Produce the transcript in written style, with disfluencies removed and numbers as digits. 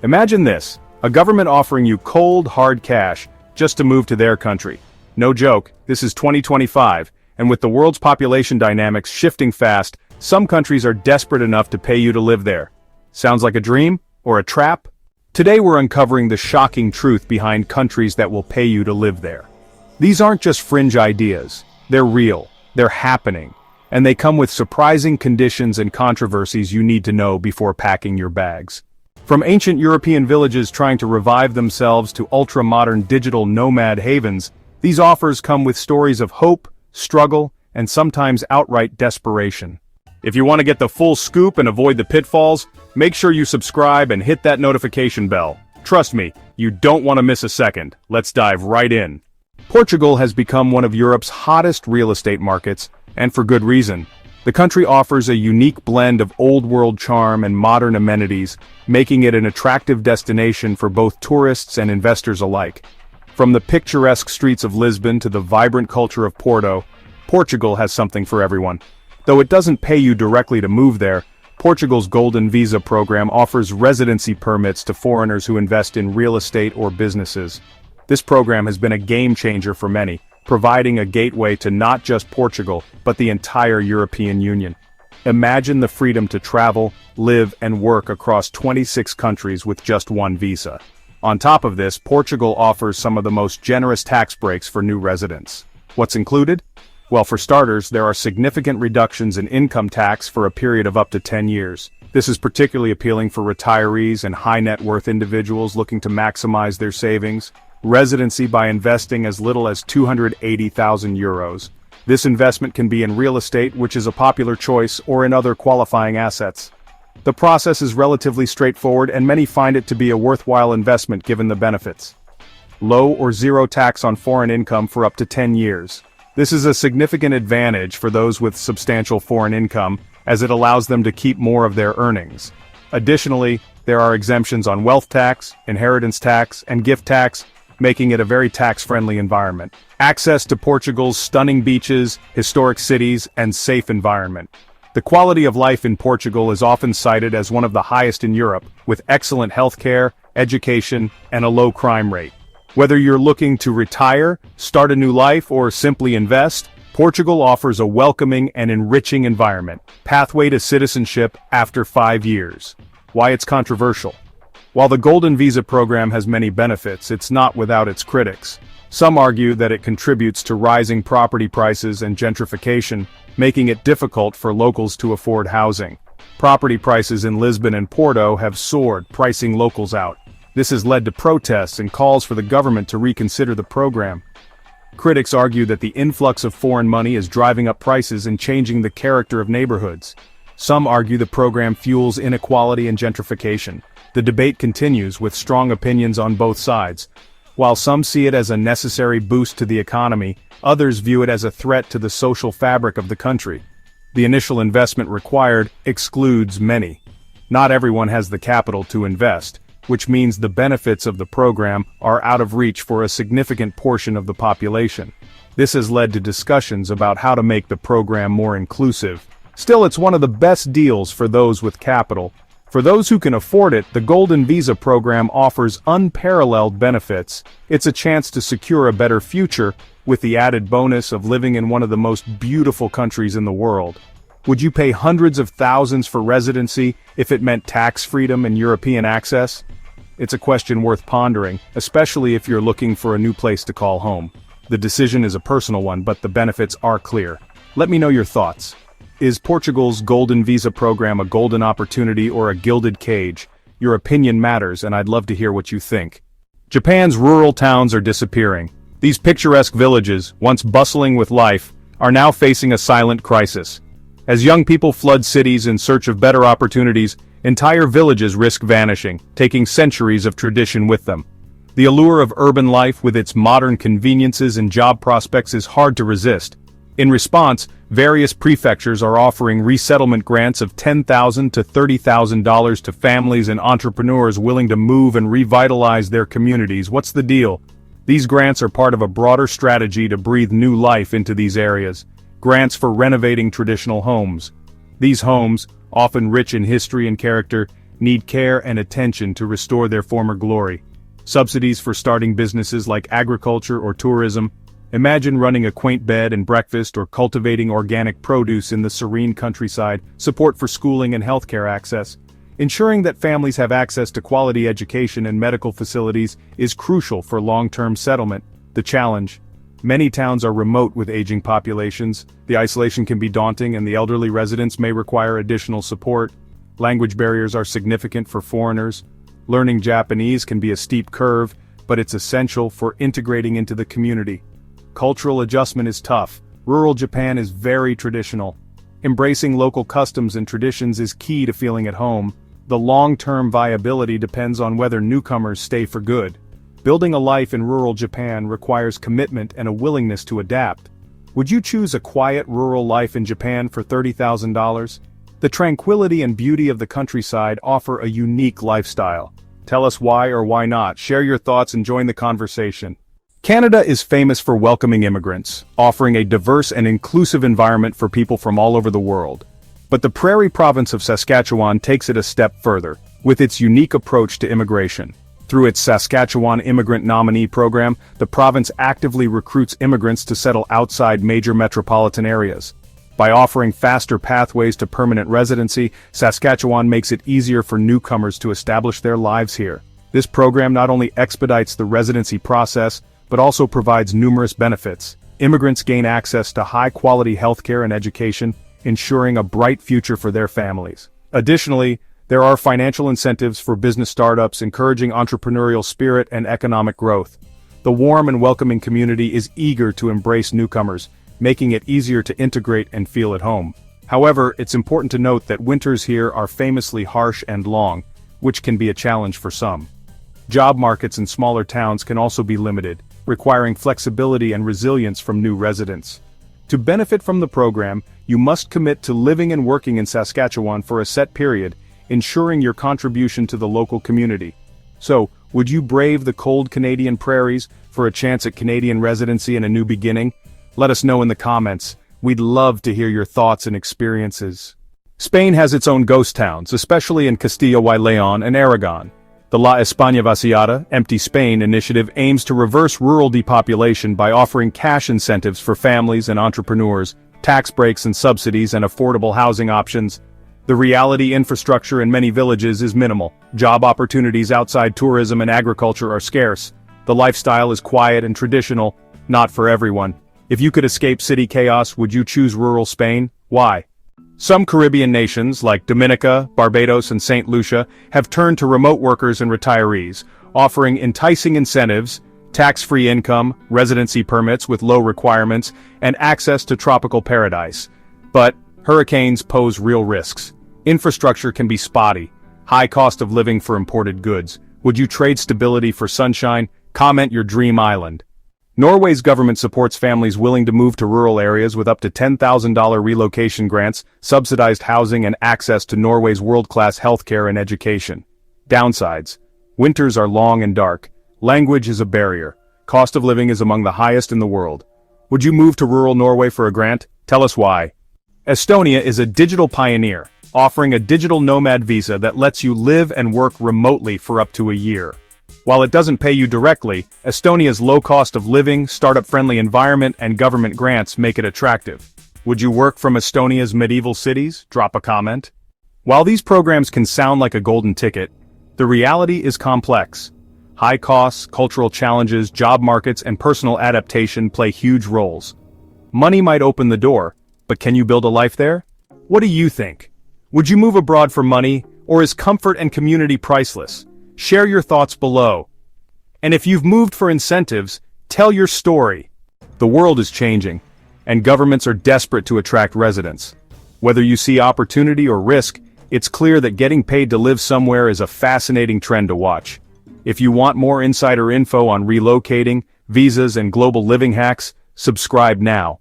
Imagine this, a government offering you cold, hard cash just to move to their country. No joke, this is 2025, and with the world's population dynamics shifting fast, some countries are desperate enough to pay you to live there. Sounds like a dream? Or a trap? Today we're uncovering the shocking truth behind countries that will pay you to live there. These aren't just fringe ideas, they're real, they're happening, and they come with surprising conditions and controversies you need to know before packing your bags. From ancient European villages trying to revive themselves to ultra-modern digital nomad havens, these offers come with stories of hope, struggle, and sometimes outright desperation. If you want to get the full scoop and avoid the pitfalls, make sure you subscribe and hit that notification bell. Trust me, you don't want to miss a second. Let's dive right in. Portugal has become one of Europe's hottest real estate markets, and for good reason. The country offers a unique blend of old-world charm and modern amenities, making it an attractive destination for both tourists and investors alike. From the picturesque streets of Lisbon to the vibrant culture of Porto, Portugal has something for everyone. Though it doesn't pay you directly to move there, Portugal's Golden Visa program offers residency permits to foreigners who invest in real estate or businesses. This program has been a game-changer for many, providing a gateway to not just Portugal, but the entire European Union. Imagine the freedom to travel, live, and work across 26 countries with just one visa. On top of this, Portugal offers some of the most generous tax breaks for new residents. What's included? Well, for starters, there are significant reductions in income tax for a period of up to 10 years. This is particularly appealing for retirees and high-net-worth individuals looking to maximize their savings. Residency by investing as little as €280,000. This investment can be in real estate, which is a popular choice, or in other qualifying assets. The process is relatively straightforward and many find it to be a worthwhile investment given the benefits. Low or zero tax on foreign income for up to 10 years. This is a significant advantage for those with substantial foreign income, as it allows them to keep more of their earnings. Additionally, there are exemptions on wealth tax, inheritance tax, and gift tax, making it a very tax-friendly environment. Access to Portugal's stunning beaches, historic cities, and safe environment. The quality of life in Portugal is often cited as one of the highest in Europe, with excellent healthcare, education, and a low crime rate. Whether you're looking to retire, start a new life, or simply invest, Portugal offers a welcoming and enriching environment. Pathway to citizenship after 5 years. Why it's controversial. While the Golden Visa program has many benefits, it's not without its critics. Some argue that it contributes to rising property prices and gentrification, making it difficult for locals to afford housing. Property prices in Lisbon and Porto have soared, pricing locals out. This has led to protests and calls for the government to reconsider the program. Critics argue that the influx of foreign money is driving up prices and changing the character of neighborhoods. Some argue the program fuels inequality and gentrification. The debate continues with strong opinions on both sides. While some see it as a necessary boost to the economy, others view it as a threat to the social fabric of the country. The initial investment required excludes many. Not everyone has the capital to invest, which means the benefits of the program are out of reach for a significant portion of the population. This has led to discussions about how to make the program more inclusive. Still, it's one of the best deals for those with capital. For those who can afford it, the Golden Visa program offers unparalleled benefits. It's a chance to secure a better future, with the added bonus of living in one of the most beautiful countries in the world. Would you pay hundreds of thousands for residency if it meant tax freedom and European access? It's a question worth pondering, especially if you're looking for a new place to call home. The decision is a personal one, but the benefits are clear. Let me know your thoughts. Is Portugal's Golden Visa program a golden opportunity or a gilded cage? Your opinion matters, and I'd love to hear what you think. Japan's rural towns are disappearing. These picturesque villages, once bustling with life, are now facing a silent crisis. As young people flood cities in search of better opportunities, entire villages risk vanishing, taking centuries of tradition with them. The allure of urban life with its modern conveniences and job prospects is hard to resist. In response, various prefectures are offering resettlement grants of $10,000 to $30,000 to families and entrepreneurs willing to move and revitalize their communities. What's the deal? These grants are part of a broader strategy to breathe new life into these areas. Grants for renovating traditional homes. These homes, often rich in history and character, need care and attention to restore their former glory. Subsidies for starting businesses like agriculture or tourism. Imagine running a quaint bed and breakfast or cultivating organic produce in the serene countryside. Support for schooling and healthcare access. Ensuring that families have access to quality education and medical facilities is crucial for long-term settlement. The challenge: many towns are remote with aging populations. The isolation can be daunting and the elderly residents may require additional support. Language barriers are significant for foreigners. Learning Japanese can be a steep curve, but it's essential for integrating into the community. Cultural adjustment is tough. Rural Japan is very traditional. Embracing local customs and traditions is key to feeling at home. The long-term viability depends on whether newcomers stay for good. Building a life in rural Japan requires commitment and a willingness to adapt. Would you choose a quiet rural life in Japan for $30,000? The tranquility and beauty of the countryside offer a unique lifestyle. Tell us why or why not. Share your thoughts and join the conversation. Canada is famous for welcoming immigrants, offering a diverse and inclusive environment for people from all over the world. But the prairie province of Saskatchewan takes it a step further, with its unique approach to immigration. Through its Saskatchewan Immigrant Nominee Program, the province actively recruits immigrants to settle outside major metropolitan areas. By offering faster pathways to permanent residency, Saskatchewan makes it easier for newcomers to establish their lives here. This program not only expedites the residency process, but also provides numerous benefits. Immigrants gain access to high-quality healthcare and education, ensuring a bright future for their families. Additionally, there are financial incentives for business startups, encouraging entrepreneurial spirit and economic growth. The warm and welcoming community is eager to embrace newcomers, making it easier to integrate and feel at home. However, it's important to note that winters here are famously harsh and long, which can be a challenge for some. Job markets in smaller towns can also be limited, requiring flexibility and resilience from new residents. To benefit from the program, you must commit to living and working in Saskatchewan for a set period, ensuring your contribution to the local community. So, would you brave the cold Canadian prairies for a chance at Canadian residency and a new beginning? Let us know in the comments. We'd love to hear your thoughts and experiences. Spain has its own ghost towns, especially in Castilla y León and Aragon. The La España Vaciada, Empty Spain initiative aims to reverse rural depopulation by offering cash incentives for families and entrepreneurs, tax breaks and subsidies, and affordable housing options. The reality: infrastructure in many villages is minimal. Job opportunities outside tourism and agriculture are scarce. The lifestyle is quiet and traditional, not for everyone. If you could escape city chaos, would you choose rural Spain? Why? Some Caribbean nations, like Dominica, Barbados, and St. Lucia, have turned to remote workers and retirees, offering enticing incentives, tax-free income, residency permits with low requirements, and access to tropical paradise. But hurricanes pose real risks. Infrastructure can be spotty. High cost of living for imported goods. Would you trade stability for sunshine? Comment your dream island. Norway's government supports families willing to move to rural areas with up to $10,000 relocation grants, subsidized housing, and access to Norway's world-class healthcare and education. Downsides: winters are long and dark. Language is a barrier. Cost of living is among the highest in the world. Would you move to rural Norway for a grant? Tell us why. Estonia is a digital pioneer, offering a digital nomad visa that lets you live and work remotely for up to a year. While it doesn't pay you directly, Estonia's low cost of living, startup-friendly environment, and government grants make it attractive. Would you work from Estonia's medieval cities? Drop a comment. While these programs can sound like a golden ticket, the reality is complex. High costs, cultural challenges, job markets, and personal adaptation play huge roles. Money might open the door, but can you build a life there? What do you think? Would you move abroad for money, or is comfort and community priceless? Share your thoughts below. And if you've moved for incentives, tell your story. The world is changing, and governments are desperate to attract residents. Whether you see opportunity or risk, it's clear that getting paid to live somewhere is a fascinating trend to watch. If you want more insider info on relocating, visas, and global living hacks, subscribe now.